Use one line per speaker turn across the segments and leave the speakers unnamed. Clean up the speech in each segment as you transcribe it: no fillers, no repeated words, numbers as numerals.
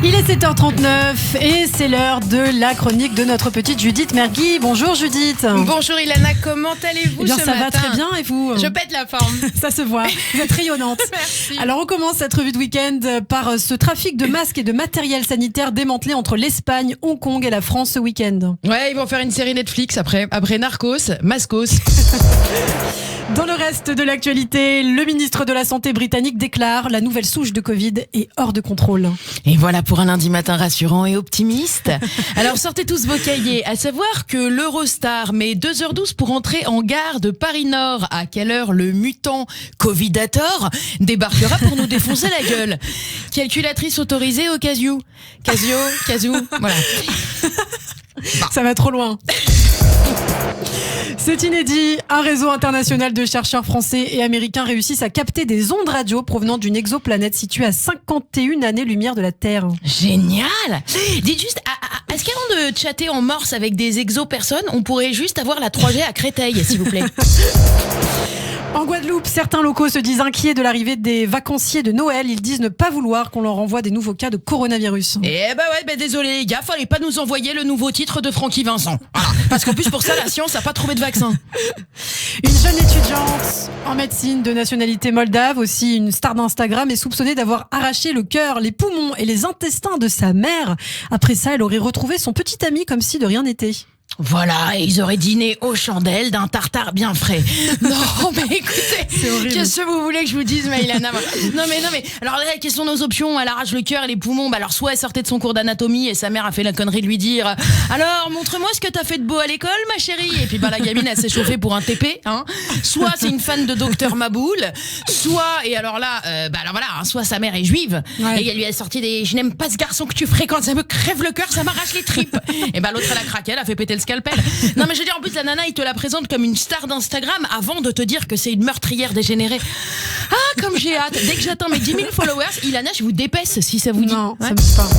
Il est 7h39 et c'est l'heure de la chronique de notre petite Judith Mergui. Bonjour Judith.
Bonjour Ilana, comment allez-vous ce
ça
matin?
va très bien et vous?
Je pète la forme.
Ça se voit, vous êtes rayonnante.
Merci.
Alors on commence cette revue de week-end par ce trafic de masques et de matériel sanitaire démantelé entre l'Espagne, Hong Kong et la France ce week-end.
Ouais, ils vont faire une série Netflix après Narcos, Mascos.
Dans le reste de l'actualité, le ministre de la Santé britannique déclare la nouvelle souche de Covid est hors de contrôle.
Et voilà pour un lundi matin rassurant et optimiste. Alors sortez tous vos cahiers, à savoir que l'Eurostar met 2h12 pour entrer en gare de Paris-Nord. À quelle heure le mutant Covidator débarquera pour nous défoncer la gueule? Calculatrice autorisée au Casio, voilà.
Ça va trop loin. C'est inédit. Un réseau international de chercheurs français et américains réussissent à capter des ondes radio provenant d'une exoplanète située à 51 années-lumière de la Terre.
Génial! Dites juste, est-ce qu'avant de chatter en morse avec des exo-personnes, on pourrait juste avoir la 3G à Créteil, s'il vous plaît?
En Guadeloupe, certains locaux se disent inquiets de l'arrivée des vacanciers de Noël. Ils disent ne pas vouloir qu'on leur envoie des nouveaux cas de coronavirus.
Désolé les gars, fallait pas nous envoyer le nouveau titre de Francky Vincent. Voilà. Parce qu'en plus pour ça, la science a pas trouvé de vaccin.
Une jeune étudiante en médecine de nationalité moldave, aussi une star d'Instagram, est soupçonnée d'avoir arraché le cœur, les poumons et les intestins de sa mère. Après ça, elle aurait retrouvé son petit ami comme si de rien n'était.
Voilà, et ils auraient dîné aux chandelles d'un tartare bien frais. Non, mais écoutez, qu'est-ce que vous voulez que je vous dise, Maïlana? Non, mais, alors là, quelles sont nos options? Elle arrache le cœur et les poumons. Bah, alors, soit elle sortait de son cours d'anatomie et sa mère a fait la connerie de lui dire alors, montre-moi ce que t'as fait de beau à l'école, ma chérie. Et puis, bah, la gamine, elle s'est chauffée pour un TP, hein. Soit c'est une fan de Docteur Maboul, soit, et alors là, soit sa mère est juive, ouais. Et elle lui a sorti des je n'aime pas ce garçon que tu fréquentes, ça me crève le cœur, ça m'arrache les tripes. Et bah, l'autre, elle a craqué, elle a fait péter le scalpel. Non mais je veux dire, en plus la nana il te la présente comme une star d'Instagram avant de te dire que c'est une meurtrière dégénérée. Ah comme j'ai hâte. Dès que j'atteins mes 10 000 followers, Ilana, je vous dépaisse si ça vous dit.
Non, ouais. Ça me dit pas.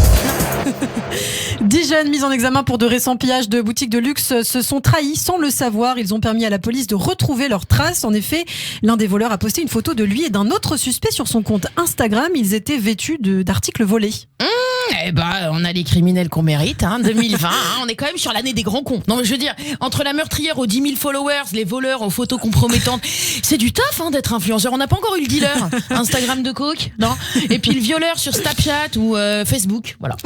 10 jeunes mis en examen pour de récents pillages de boutiques de luxe se sont trahis sans le savoir. Ils ont permis à la police de retrouver leurs traces. En effet, l'un des voleurs a posté une photo de lui et d'un autre suspect sur son compte Instagram. Ils étaient vêtus d'articles volés.
On a les criminels qu'on mérite, 2020, on est quand même sur l'année des grands cons. Non mais je veux dire, entre la meurtrière aux 10 000 followers, les voleurs aux photos compromettantes, c'est du taf d'être influenceur. On n'a pas encore eu le dealer, Instagram de coke, non? Et puis le violeur sur Snapchat ou Facebook, voilà.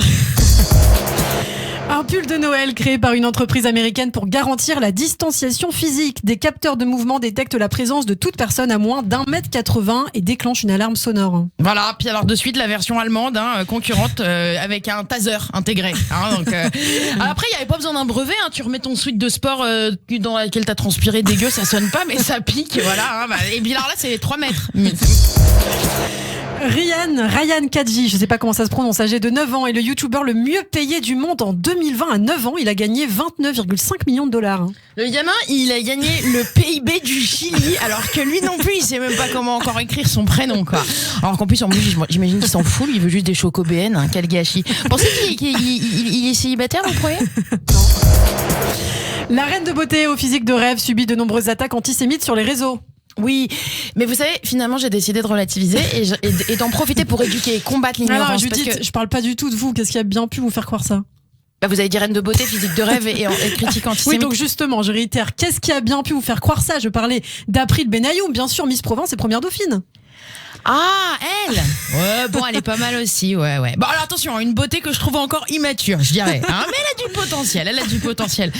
Un pull de Noël créé par une entreprise américaine pour garantir la distanciation physique. Des capteurs de mouvement détectent la présence de toute personne à moins d'1,80 m et déclenchent une alarme sonore.
Voilà, puis alors de suite la version allemande, concurrente, avec un taser intégré. Donc, après, il n'y avait pas besoin d'un brevet, tu remets ton suite de sport dans laquelle t'as transpiré dégueu, ça sonne pas, mais ça pique, voilà. Et puis alors là, c'est 3 mètres.
Ryan Kadji, je sais pas comment ça se prononce, âgé de 9 ans, est le youtubeur le mieux payé du monde en 2020. À 9 ans, il a gagné 29,5 millions de dollars.
Le gamin, il a gagné le PIB du Chili, alors que lui non plus, il sait même pas comment encore écrire son prénom, quoi. Alors qu'en plus, j'imagine qu'il s'en fout, lui, il veut juste des chocos BN, quel gâchis. Pensez qu'il est célibataire, vous croyez?
Non. La reine de beauté au physique de rêve subit de nombreuses attaques antisémites sur les réseaux.
Oui, mais vous savez, finalement, j'ai décidé de relativiser et d'en profiter pour éduquer et combattre l'ignorance.
Alors, Judith, je parle pas du tout de vous. Qu'est-ce qui a bien pu vous faire croire ça?
Vous avez dit reine de beauté, physique de rêve et critique antisémite.
Oui, donc justement, je réitère. Qu'est-ce qui a bien pu vous faire croire ça? Je parlais d'April Benayoun, bien sûr, Miss Provence et première dauphine.
Ah, elle! Ouais, bon, elle est pas mal aussi, ouais. Bon, alors attention, une beauté que je trouve encore immature, je dirais. Mais elle a du potentiel,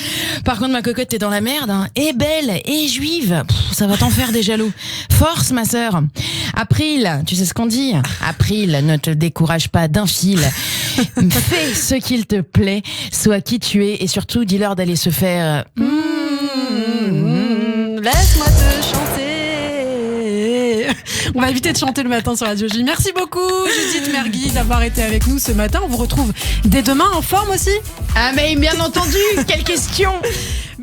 Par contre, ma cocotte, t'es dans la merde, Et belle, et juive. Ça va t'en faire des jaloux. Force, ma sœur. April, tu sais ce qu'on dit? April, ne te décourage pas d'un fil. Fais ce qu'il te plaît, sois qui tu es, et surtout, dis-leur d'aller se faire...
Laisse-moi te chanter. On va éviter de chanter le matin sur Radio J. Merci beaucoup, Judith Mergui, d'avoir été avec nous ce matin. On vous retrouve dès demain en forme aussi.
Ah mais bien entendu, quelle question.